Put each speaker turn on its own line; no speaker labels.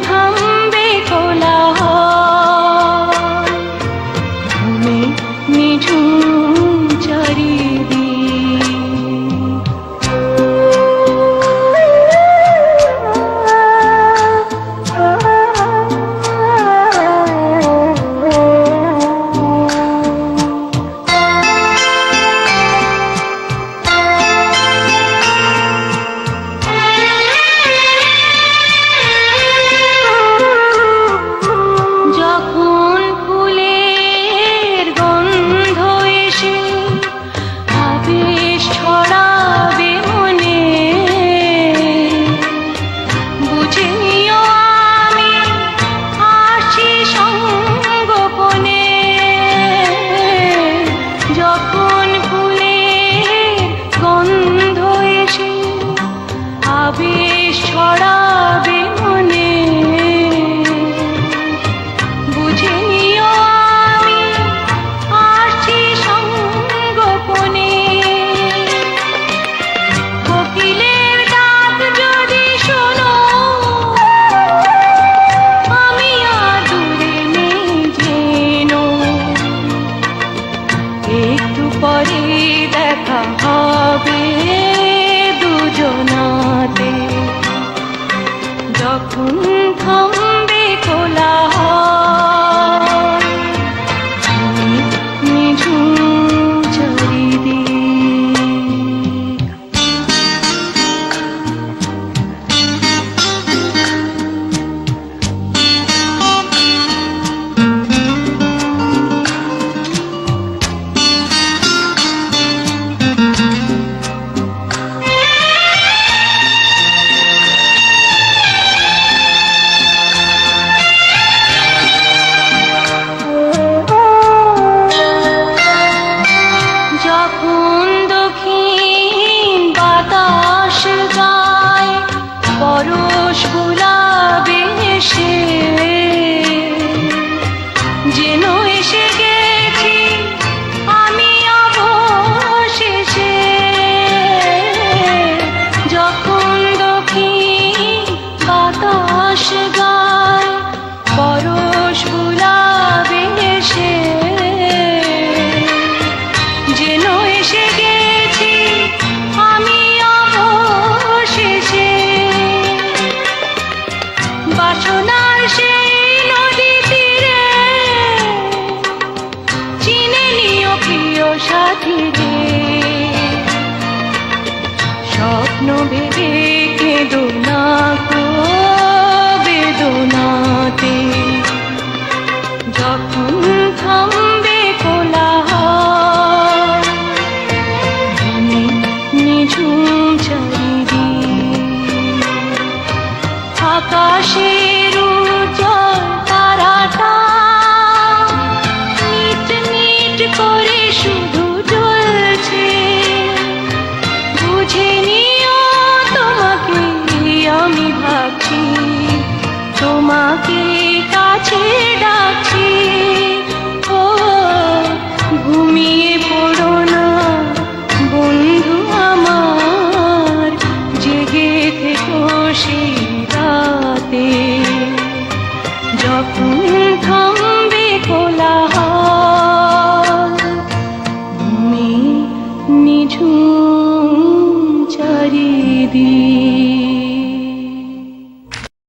থামবে কোলাহল, ঘুমে নিঝুম চারিদিক। যখন ফুলের গন্ধ এসে আবেশ ছড়াবে মনে, বুঝে নিও আমি আসি সঙ্গোপনে। যখন ফুলের গন্ধ এসে আবেশ ছড়াবে মনে, বুঝে নিও আমি আসছি সঙ্গোপনে। কোকিলের ডাক যদি শোনো, আমি আর দূরে নেই যেনো। একটু পরে দেখা হবে দুজনাতে, যখন থামবে কোলাহল, নিঝুম চারিদিক। যখন দক্ষিণ বাতাস গায় পরশ গুলাবে এসে, যেন এসে গেছি আমি অবশেষে। যখন দক্ষিণ বাতাস গায় পরশ গুলাবে এসে, যেন এসে গেছি আমি অবশেষে। বাসনার সেই নদী তীরে চিনে নিও প্রিয় সাথী রে। স্বপ্ন ভেবে কেঁদো না গো বেদনাতে, যখন থামবে কোলাহল, ঘুমে নিঝুম চারিদিক। আকাশের উজ্জ্বল তারাটা নিট নিট করে শুধু জ্বলছে, বুঝে নিও তোমাকে আমি ভাবছি, তোমাকে